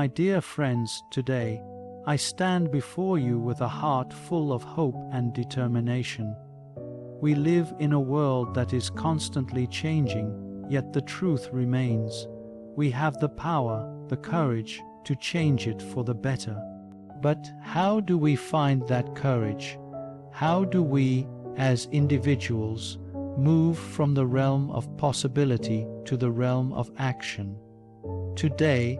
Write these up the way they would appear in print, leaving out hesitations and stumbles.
My dear friends, today I stand before you with a heart full of hope and determination. We live in a world that is constantly changing, yet the truth remains. We have the power, the courage to change it for the better. But how do we find that courage? How do we, as individuals, move from the realm of possibility to the realm of action? Today,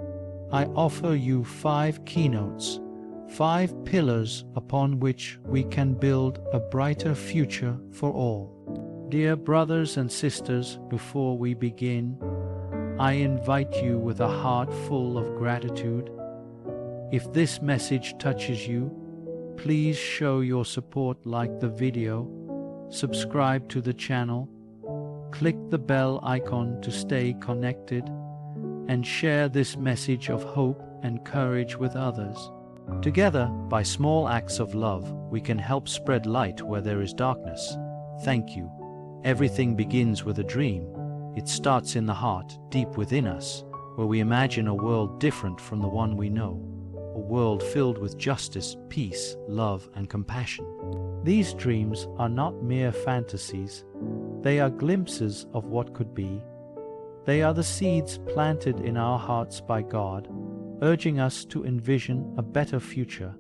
I offer you 5 keynotes, 5 pillars upon which we can build a brighter future for all. Dear brothers and sisters, before we begin, I invite you with a heart full of gratitude. If this message touches you, please show your support, like the video, subscribe to the channel, click the bell icon to stay connected, and share this message of hope and courage with others. Together, by small acts of love, we can help spread light where there is darkness. Thank you. Everything begins with a dream. It starts in the heart, deep within us, where we imagine a world different from the one we know. A world filled with justice, peace, love, and compassion. These dreams are not mere fantasies. They are glimpses of what could be. They are the seeds planted in our hearts by God, urging us to envision a better future.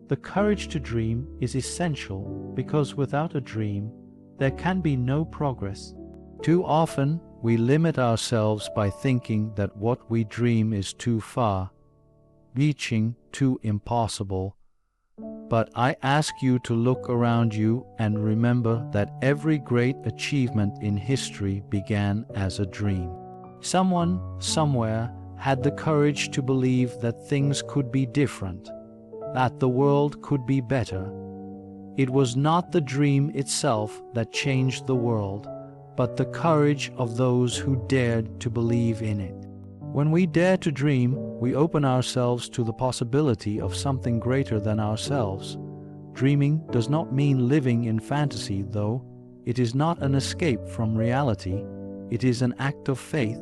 The courage to dream is essential because without a dream, there can be no progress. Too often, we limit ourselves by thinking that what we dream is too far, reaching, too impossible. But I ask you to look around you and remember that every great achievement in history began as a dream. Someone, somewhere, had the courage to believe that things could be different, that the world could be better. It was not the dream itself that changed the world, but the courage of those who dared to believe in it. When we dare to dream, we open ourselves to the possibility of something greater than ourselves. Dreaming does not mean living in fantasy, though. It is not an escape from reality. It is an act of faith.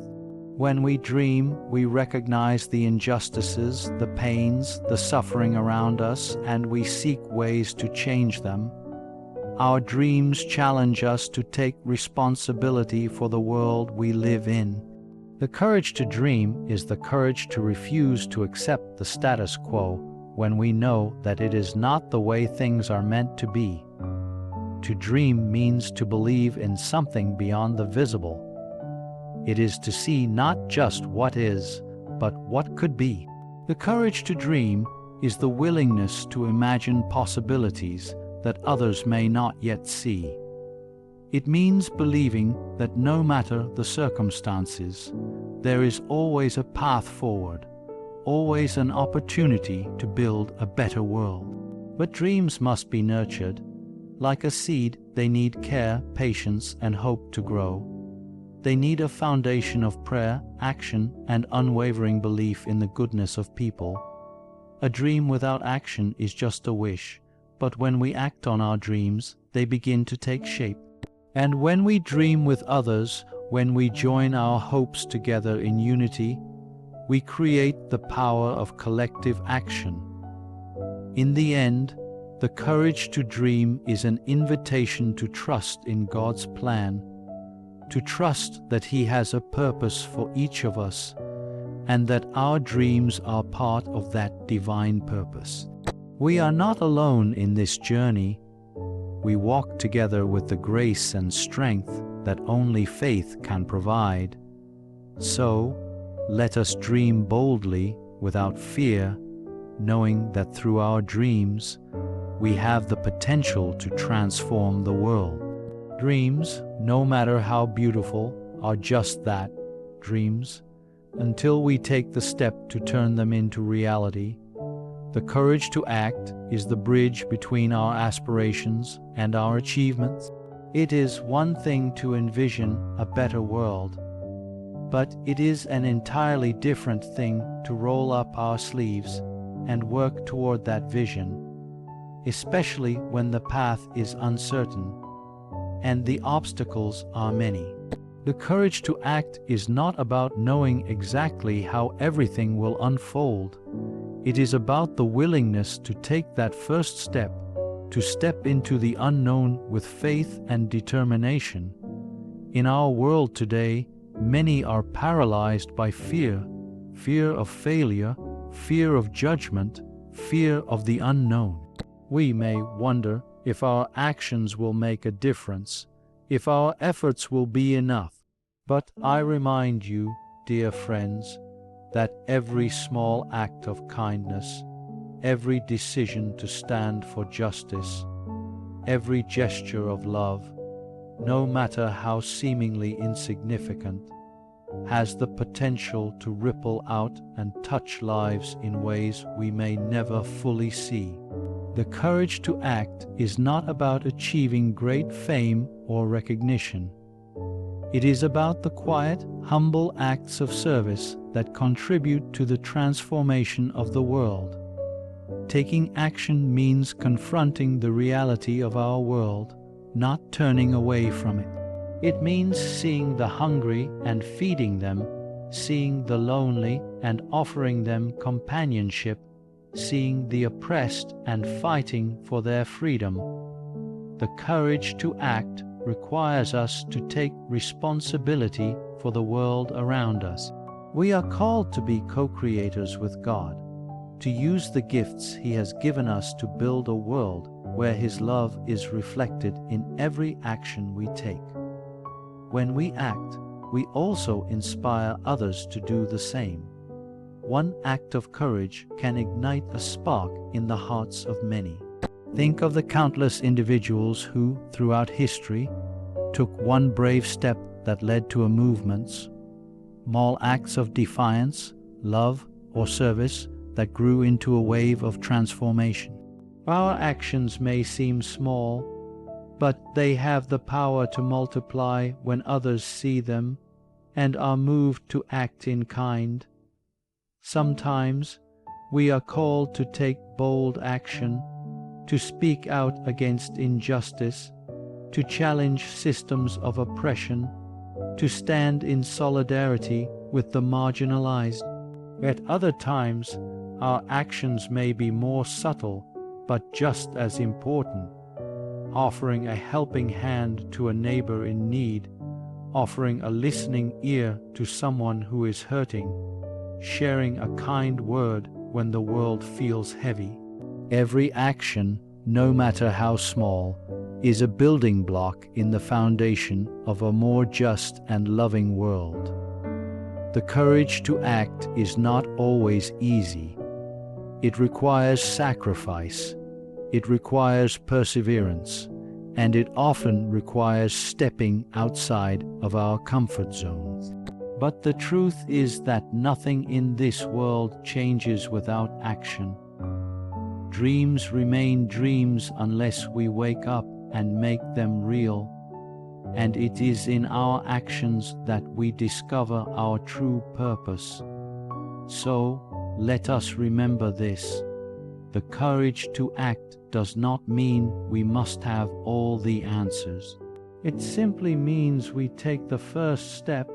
When we dream, we recognize the injustices, the pains, the suffering around us, and we seek ways to change them. Our dreams challenge us to take responsibility for the world we live in. The courage to dream is the courage to refuse to accept the status quo when we know that it is not the way things are meant to be. To dream means to believe in something beyond the visible. It is to see not just what is, but what could be. The courage to dream is the willingness to imagine possibilities that others may not yet see. It means believing that no matter the circumstances, there is always a path forward, always an opportunity to build a better world. But dreams must be nurtured. Like a seed, they need care, patience, and hope to grow. They need a foundation of prayer, action, and unwavering belief in the goodness of people. A dream without action is just a wish, but when we act on our dreams, they begin to take shape. And when we dream with others, when we join our hopes together in unity, we create the power of collective action. In the end, the courage to dream is an invitation to trust in God's plan, to trust that He has a purpose for each of us, and that our dreams are part of that divine purpose. We are not alone in this journey. We walk together with the grace and strength that only faith can provide. So, let us dream boldly, without fear, knowing that through our dreams, we have the potential to transform the world. Dreams, no matter how beautiful, are just that, dreams, until we take the step to turn them into reality. The courage to act is the bridge between our aspirations and our achievements. It is one thing to envision a better world, but it is an entirely different thing to roll up our sleeves and work toward that vision, especially when the path is uncertain and the obstacles are many. The courage to act is not about knowing exactly how everything will unfold. It is about the willingness to take that first step, to step into the unknown with faith and determination. In our world today, many are paralyzed by fear, fear of failure, fear of judgment, fear of the unknown. We may wonder if our actions will make a difference, if our efforts will be enough. But I remind you, dear friends, that every small act of kindness, every decision to stand for justice, every gesture of love, no matter how seemingly insignificant, has the potential to ripple out and touch lives in ways we may never fully see. The courage to act is not about achieving great fame or recognition. It is about the quiet, humble acts of service that contribute to the transformation of the world. Taking action means confronting the reality of our world, not turning away from it. It means seeing the hungry and feeding them, seeing the lonely and offering them companionship, seeing the oppressed and fighting for their freedom. The courage to act requires us to take responsibility for the world around us. We are called to be co-creators with God, to use the gifts He has given us to build a world where His love is reflected in every action we take. When we act, we also inspire others to do the same. One act of courage can ignite a spark in the hearts of many. Think of the countless individuals who, throughout history, took one brave step that led to a movement, small acts of defiance, love, or service that grew into a wave of transformation. Our actions may seem small, but they have the power to multiply when others see them and are moved to act in kind. Sometimes we are called to take bold action, to speak out against injustice, to challenge systems of oppression, to stand in solidarity with the marginalized. At other times, our actions may be more subtle, but just as important. Offering a helping hand to a neighbor in need, offering a listening ear to someone who is hurting, sharing a kind word when the world feels heavy. Every action, no matter how small, is a building block in the foundation of a more just and loving world. The courage to act is not always easy. It requires sacrifice, it requires perseverance, and it often requires stepping outside of our comfort zones. But the truth is that nothing in this world changes without action. Dreams remain dreams unless we wake up and make them real. And it is in our actions that we discover our true purpose. So, let us remember this. The courage to act does not mean we must have all the answers. It simply means we take the first step,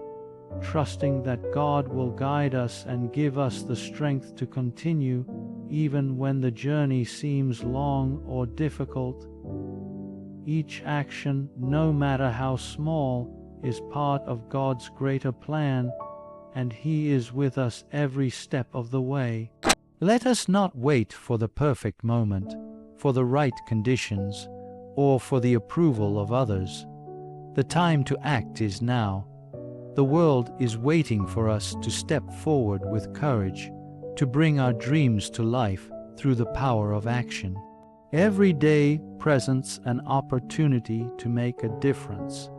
trusting that God will guide us and give us the strength to continue even when the journey seems long or difficult. Each action, no matter how small, is part of God's greater plan, and He is with us every step of the way. Let us not wait for the perfect moment, for the right conditions, or for the approval of others. The time to act is now. The world is waiting for us to step forward with courage, to bring our dreams to life through the power of action. Every day presents an opportunity to make a difference.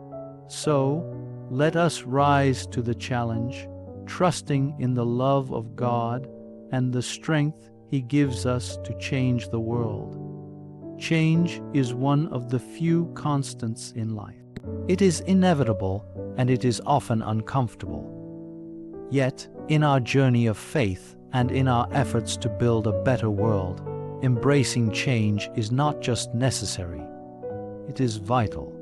So, let us rise to the challenge, trusting in the love of God and the strength He gives us to change the world. Change is one of the few constants in life. It is inevitable and it is often uncomfortable. Yet, in our journey of faith and in our efforts to build a better world, embracing change is not just necessary, it is vital.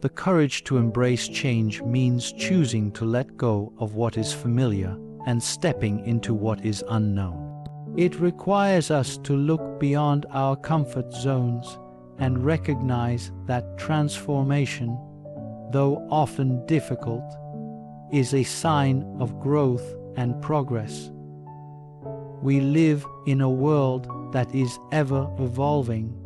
The courage to embrace change means choosing to let go of what is familiar and stepping into what is unknown. It requires us to look beyond our comfort zones and recognize that transformation, though often difficult, is a sign of growth and progress. We live in a world that is ever evolving,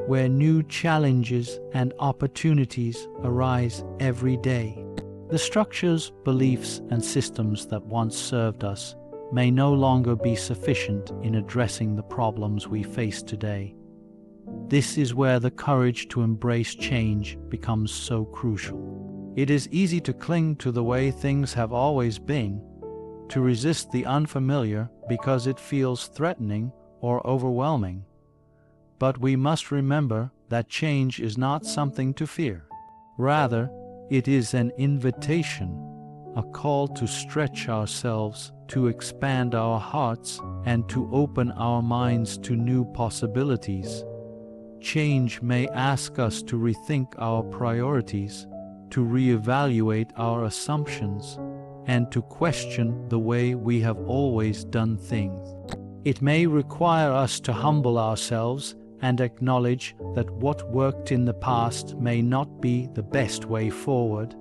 where new challenges and opportunities arise every day. The structures, beliefs, and systems that once served us may no longer be sufficient in addressing the problems we face today. This is where the courage to embrace change becomes so crucial. It is easy to cling to the way things have always been, to resist the unfamiliar because it feels threatening or overwhelming. But we must remember that change is not something to fear. Rather, it is an invitation, a call to stretch ourselves, to expand our hearts, and to open our minds to new possibilities. Change may ask us to rethink our priorities, to reevaluate our assumptions, and to question the way we have always done things. It may require us to humble ourselves and acknowledge that what worked in the past may not be the best way forward.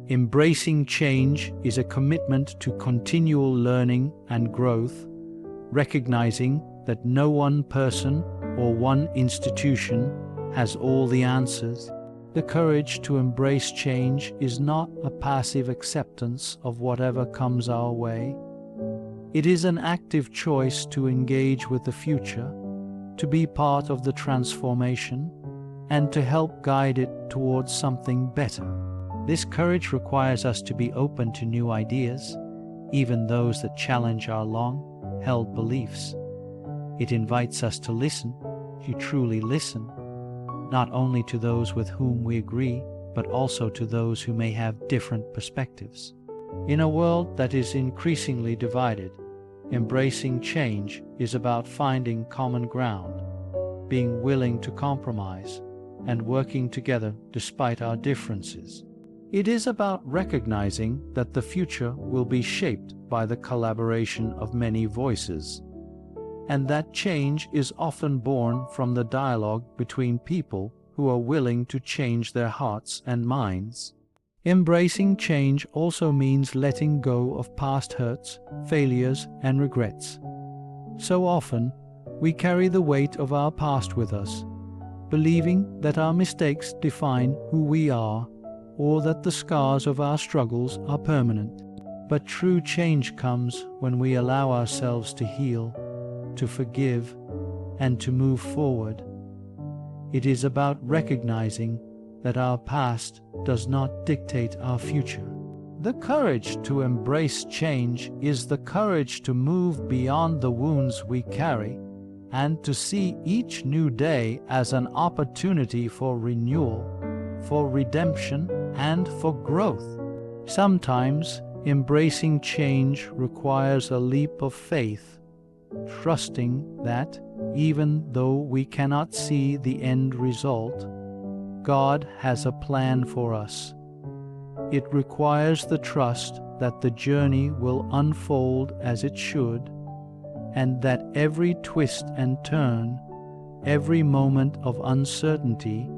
Embracing change is a commitment to continual learning and growth, recognizing that no one person or one institution has all the answers. The courage to embrace change is not a passive acceptance of whatever comes our way. It is an active choice to engage with the future, to be part of the transformation, and to help guide it towards something better. This courage requires us to be open to new ideas, even those that challenge our long-held beliefs. It invites us to listen, to truly listen, not only to those with whom we agree, but also to those who may have different perspectives. In a world that is increasingly divided, embracing change is about finding common ground, being willing to compromise, and working together despite our differences. It is about recognizing that the future will be shaped by the collaboration of many voices, and that change is often born from the dialogue between people who are willing to change their hearts and minds. Embracing change also means letting go of past hurts, failures, and regrets. So often, we carry the weight of our past with us, believing that our mistakes define who we are, or that the scars of our struggles are permanent. But true change comes when we allow ourselves to heal, to forgive, and to move forward. It is about recognizing that our past does not dictate our future. The courage to embrace change is the courage to move beyond the wounds we carry and to see each new day as an opportunity for renewal, for redemption, and for growth. Sometimes embracing change requires a leap of faith, trusting that, even though we cannot see the end result, God has a plan for us. It requires the trust that the journey will unfold as it should, and that every twist and turn, every moment of uncertainty,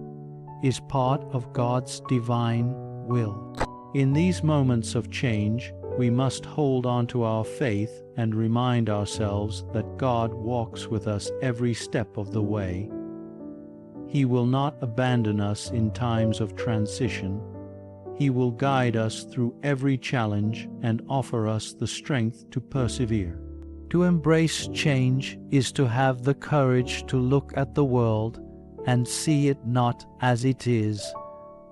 is part of God's divine will. In these moments of change, we must hold on to our faith and remind ourselves that God walks with us every step of the way. He will not abandon us in times of transition. He will guide us through every challenge and offer us the strength to persevere. To embrace change is to have the courage to look at the world and see it not as it is,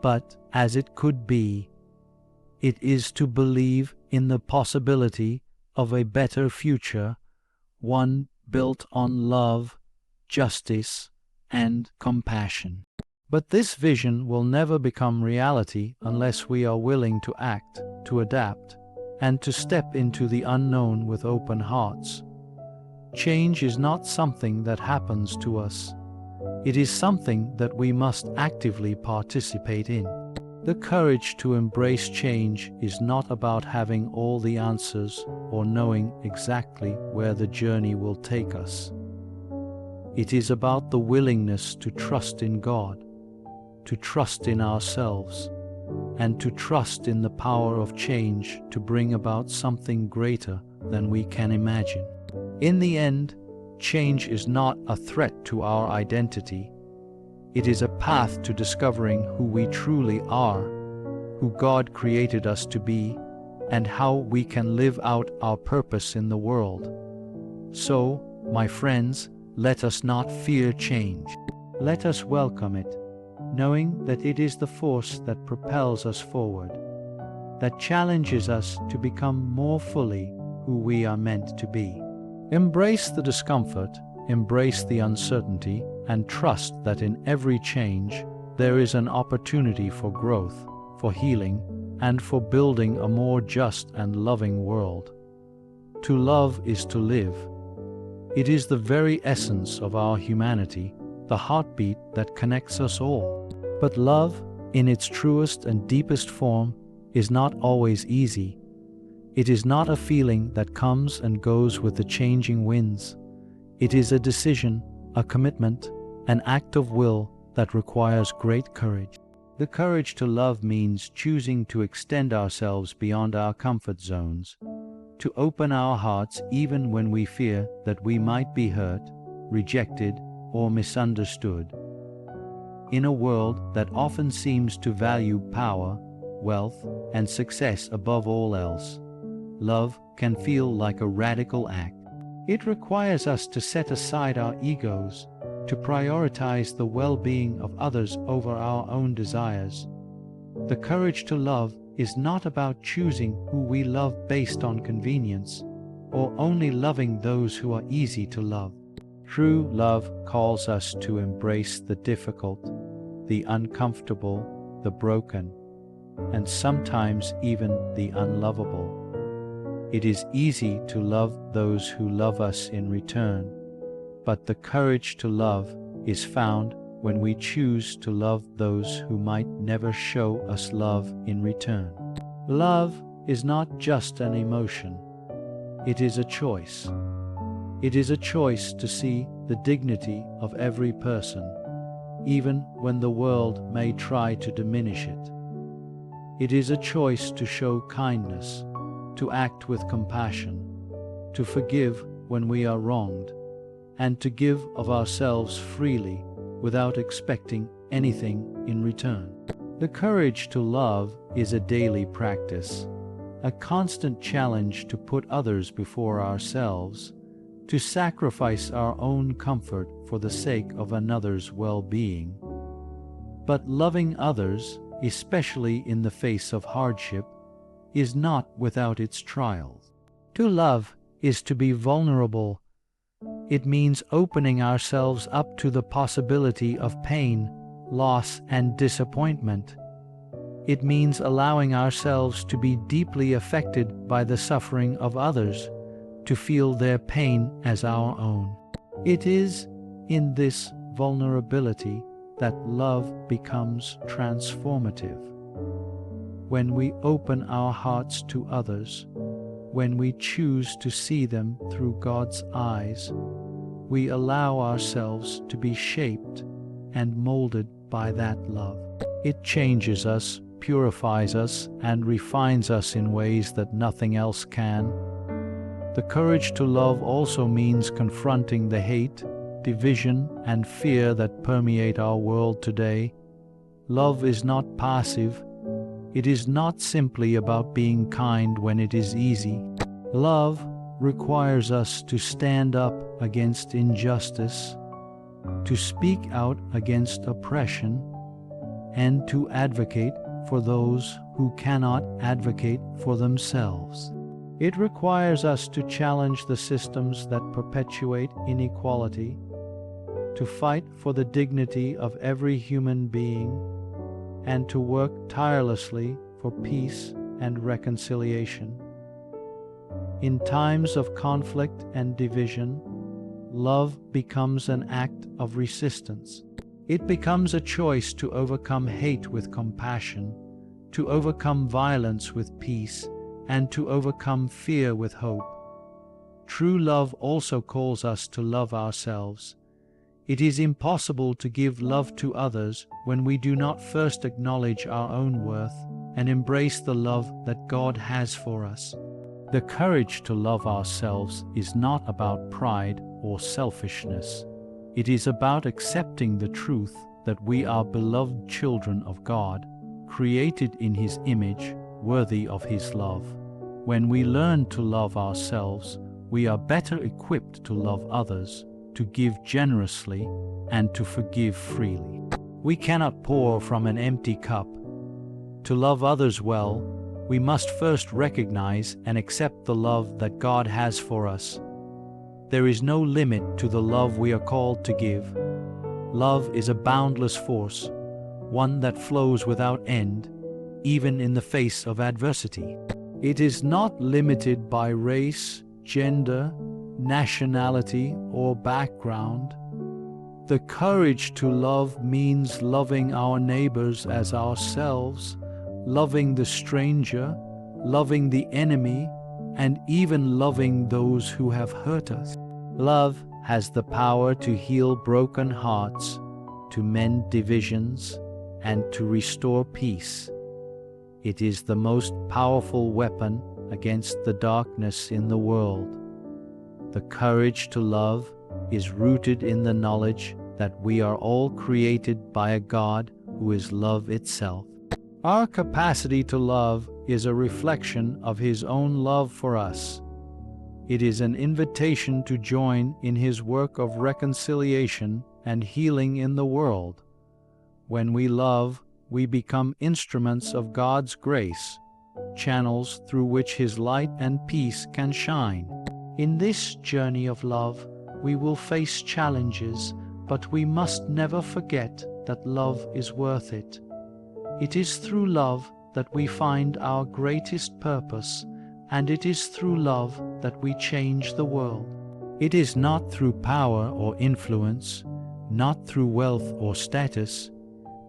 but as it could be. It is to believe in the possibility of a better future, one built on love, justice, and compassion. But this vision will never become reality unless we are willing to act, to adapt, and to step into the unknown with open hearts. Change is not something that happens to us. It is something that we must actively participate in. The courage to embrace change is not about having all the answers or knowing exactly where the journey will take us. It is about the willingness to trust in God, to trust in ourselves, and to trust in the power of change to bring about something greater than we can imagine. In the end, change is not a threat to our identity. It is a path to discovering who we truly are, who God created us to be, and how we can live out our purpose in the world. So, my friends, let us not fear change. Let us welcome it, knowing that it is the force that propels us forward, that challenges us to become more fully who we are meant to be. Embrace the discomfort, embrace the uncertainty, and trust that in every change there is an opportunity for growth, for healing, and for building a more just and loving world. To love is to live. It is the very essence of our humanity, the heartbeat that connects us all. But love, in its truest and deepest form, is not always easy. It is not a feeling that comes and goes with the changing winds. It is a decision, a commitment, an act of will that requires great courage. The courage to love means choosing to extend ourselves beyond our comfort zones, to open our hearts even when we fear that we might be hurt, rejected, or misunderstood. In a world that often seems to value power, wealth, and success above all else, love can feel like a radical act. It requires us to set aside our egos, to prioritize the well-being of others over our own desires. The courage to love is not about choosing who we love based on convenience, or only loving those who are easy to love. True love calls us to embrace the difficult, the uncomfortable, the broken, and sometimes even the unlovable. It is easy to love those who love us in return, but the courage to love is found when we choose to love those who might never show us love in return. Love is not just an emotion, it is a choice. It is a choice to see the dignity of every person, even when the world may try to diminish it. It is a choice to show kindness, to act with compassion, to forgive when we are wronged, and to give of ourselves freely without expecting anything in return. The courage to love is a daily practice, a constant challenge to put others before ourselves, to sacrifice our own comfort for the sake of another's well-being. But loving others, especially in the face of hardship, is not without its trials. To love is to be vulnerable. It means opening ourselves up to the possibility of pain, loss, and disappointment. It means allowing ourselves to be deeply affected by the suffering of others, to feel their pain as our own. It is in this vulnerability that love becomes transformative. When we open our hearts to others, when we choose to see them through God's eyes, we allow ourselves to be shaped and molded by that love. It changes us, purifies us, and refines us in ways that nothing else can. The courage to love also means confronting the hate, division, and fear that permeate our world today. Love is not passive. It is not simply about being kind when it is easy. Love requires us to stand up against injustice, to speak out against oppression, and to advocate for those who cannot advocate for themselves. It requires us to challenge the systems that perpetuate inequality, to fight for the dignity of every human being, and to work tirelessly for peace and reconciliation. In times of conflict and division, love becomes an act of resistance. It becomes a choice to overcome hate with compassion, to overcome violence with peace, and to overcome fear with hope. True love also calls us to love ourselves. It is impossible to give love to others when we do not first acknowledge our own worth and embrace the love that God has for us. The courage to love ourselves is not about pride or selfishness. It is about accepting the truth that we are beloved children of God, created in His image, worthy of His love. When we learn to love ourselves, we are better equipped to love others, to give generously, and to forgive freely. We cannot pour from an empty cup. To love others well, we must first recognize and accept the love that God has for us. There is no limit to the love we are called to give. Love is a boundless force, one that flows without end, even in the face of adversity. It is not limited by race, gender, nationality, or background. The courage to love means loving our neighbors as ourselves, loving the stranger, loving the enemy, and even loving those who have hurt us. Love has the power to heal broken hearts, to mend divisions, and to restore peace. It is the most powerful weapon against the darkness in the world. The courage to love is rooted in the knowledge that we are all created by a God who is love itself. Our capacity to love is a reflection of His own love for us. It is an invitation to join in His work of reconciliation and healing in the world. When we love, we become instruments of God's grace, channels through which His light and peace can shine. In this journey of love, we will face challenges, but we must never forget that love is worth it. It is through love that we find our greatest purpose, and it is through love that we change the world. It is not through power or influence, not through wealth or status,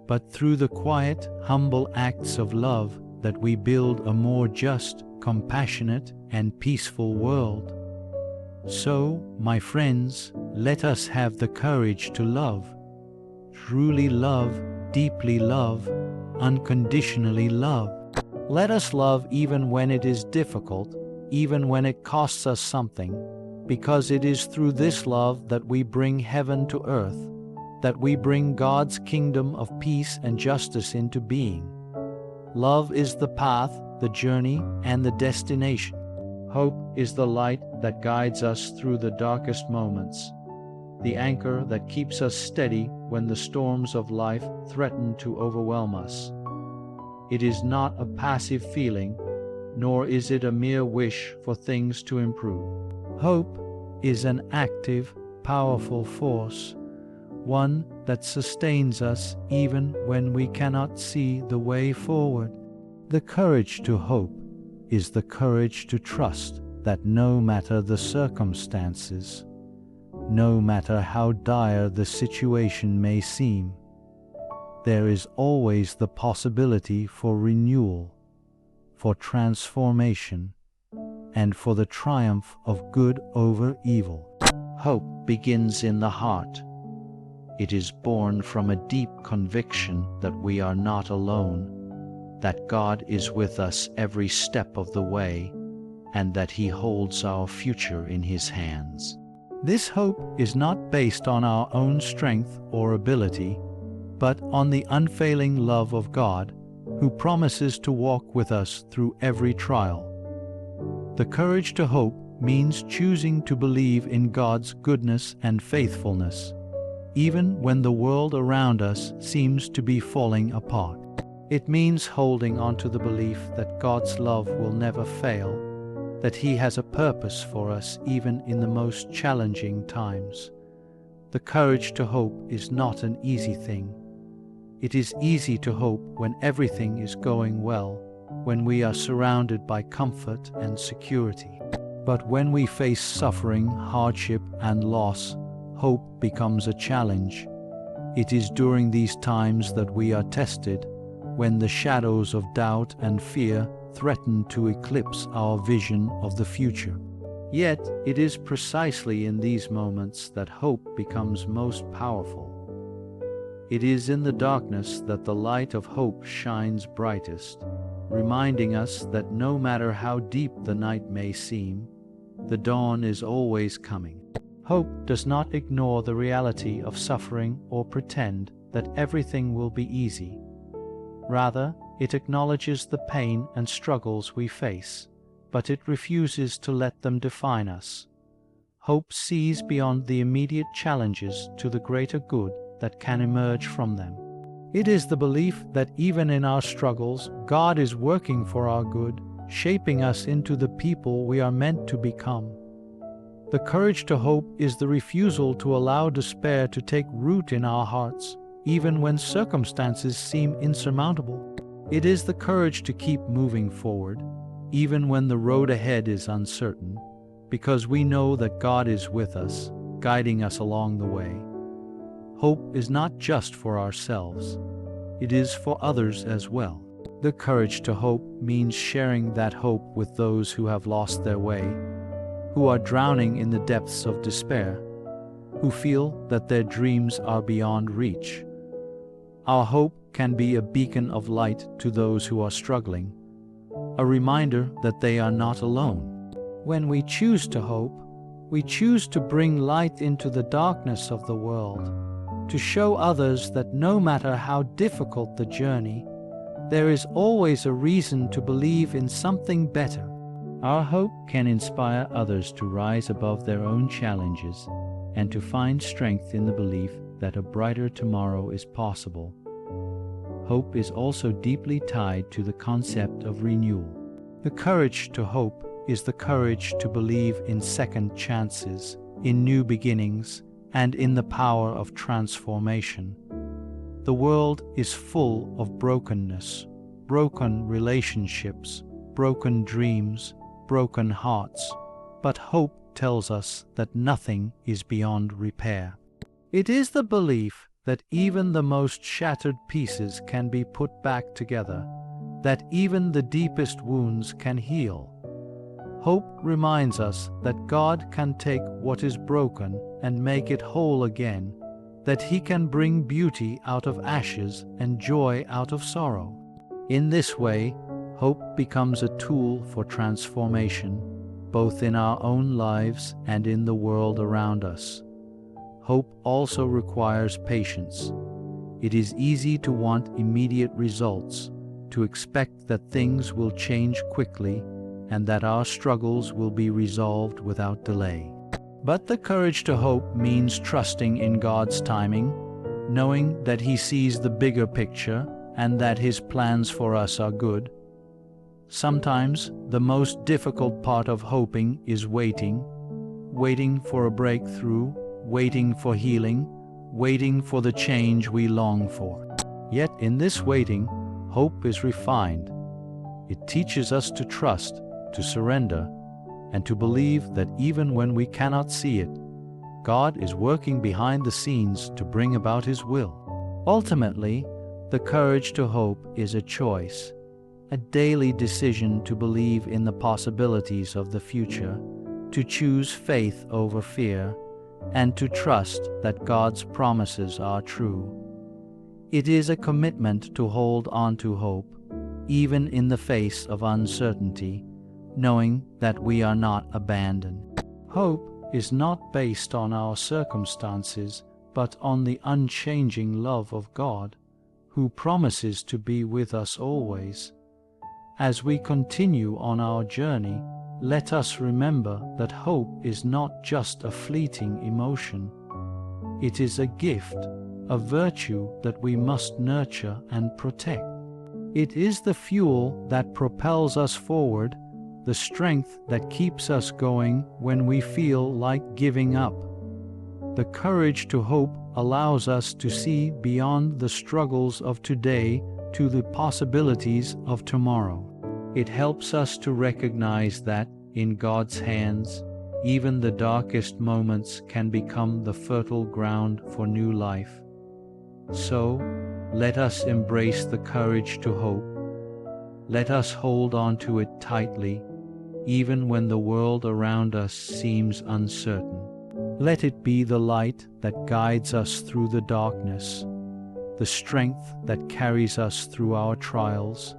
but through the quiet, humble acts of love that we build a more just, compassionate, and peaceful world. So, my friends, let us have the courage to love. Truly love, deeply love, unconditionally love. Let us love even when it is difficult, even when it costs us something, because it is through this love that we bring heaven to earth, that we bring God's kingdom of peace and justice into being. Love is the path, the journey, and the destination. Hope is the light that guides us through the darkest moments, the anchor that keeps us steady when the storms of life threaten to overwhelm us. It is not a passive feeling, nor is it a mere wish for things to improve. Hope is an active, powerful force, one that sustains us even when we cannot see the way forward. The courage to hope is the courage to trust that no matter the circumstances, no matter how dire the situation may seem, there is always the possibility for renewal, for transformation, and for the triumph of good over evil. Hope begins in the heart. It is born from a deep conviction that we are not alone, that God is with us every step of the way, and that He holds our future in His hands. This hope is not based on our own strength or ability, but on the unfailing love of God, who promises to walk with us through every trial. The courage to hope means choosing to believe in God's goodness and faithfulness, even when the world around us seems to be falling apart. It means holding on to the belief that God's love will never fail, that He has a purpose for us even in the most challenging times. The courage to hope is not an easy thing. It is easy to hope when everything is going well, when we are surrounded by comfort and security. But when we face suffering, hardship, and loss, hope becomes a challenge. It is during these times that we are tested, when the shadows of doubt and fear threaten to eclipse our vision of the future. Yet, it is precisely in these moments that hope becomes most powerful. It is in the darkness that the light of hope shines brightest, reminding us that no matter how deep the night may seem, the dawn is always coming. Hope does not ignore the reality of suffering or pretend that everything will be easy. Rather, it acknowledges the pain and struggles we face, but it refuses to let them define us. Hope sees beyond the immediate challenges to the greater good that can emerge from them. It is the belief that even in our struggles, God is working for our good, shaping us into the people we are meant to become. The courage to hope is the refusal to allow despair to take root in our hearts, even when circumstances seem insurmountable. It is the courage to keep moving forward, even when the road ahead is uncertain, because we know that God is with us, guiding us along the way. Hope is not just for ourselves, it is for others as well. The courage to hope means sharing that hope with those who have lost their way, who are drowning in the depths of despair, who feel that their dreams are beyond reach. Our hope can be a beacon of light to those who are struggling, a reminder that they are not alone. When we choose to hope, we choose to bring light into the darkness of the world, to show others that no matter how difficult the journey, there is always a reason to believe in something better. Our hope can inspire others to rise above their own challenges and to find strength in the belief that a brighter tomorrow is possible. Hope is also deeply tied to the concept of renewal. The courage to hope is the courage to believe in second chances, in new beginnings, and in the power of transformation. The world is full of brokenness, broken relationships, broken dreams, broken hearts, but hope tells us that nothing is beyond repair. It is the belief that even the most shattered pieces can be put back together, that even the deepest wounds can heal. Hope reminds us that God can take what is broken and make it whole again, that He can bring beauty out of ashes and joy out of sorrow. In this way, hope becomes a tool for transformation, both in our own lives and in the world around us. Hope also requires patience. It is easy to want immediate results, to expect that things will change quickly and that our struggles will be resolved without delay. But the courage to hope means trusting in God's timing, knowing that He sees the bigger picture and that His plans for us are good. Sometimes the most difficult part of hoping is waiting for a breakthrough, waiting for healing, waiting for the change we long for. Yet in this waiting, hope is refined. It teaches us to trust, to surrender, and to believe that even when we cannot see it, God is working behind the scenes to bring about His will. Ultimately, the courage to hope is a choice, a daily decision to believe in the possibilities of the future, to choose faith over fear, and to trust that God's promises are true. It is a commitment to hold on to hope, even in the face of uncertainty, knowing that we are not abandoned. Hope is not based on our circumstances, but on the unchanging love of God, who promises to be with us always. As we continue on our journey, let us remember that hope is not just a fleeting emotion. It is a gift, a virtue that we must nurture and protect. It is the fuel that propels us forward, the strength that keeps us going when we feel like giving up. The courage to hope allows us to see beyond the struggles of today to the possibilities of tomorrow. It helps us to recognize that, in God's hands, even the darkest moments can become the fertile ground for new life. So, let us embrace the courage to hope. Let us hold on to it tightly, even when the world around us seems uncertain. Let it be the light that guides us through the darkness, the strength that carries us through our trials,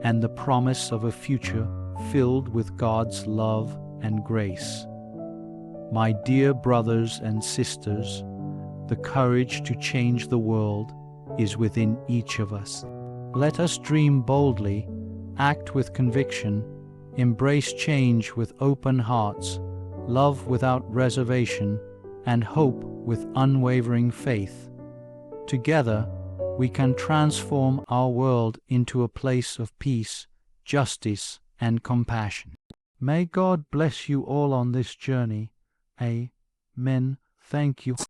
and the promise of a future filled with God's love and grace. My dear brothers and sisters, the courage to change the world is within each of us. Let us dream boldly, act with conviction, embrace change with open hearts, love without reservation, and hope with unwavering faith. Together, we can transform our world into a place of peace, justice, and compassion. May God bless you all on this journey. Amen. Thank you.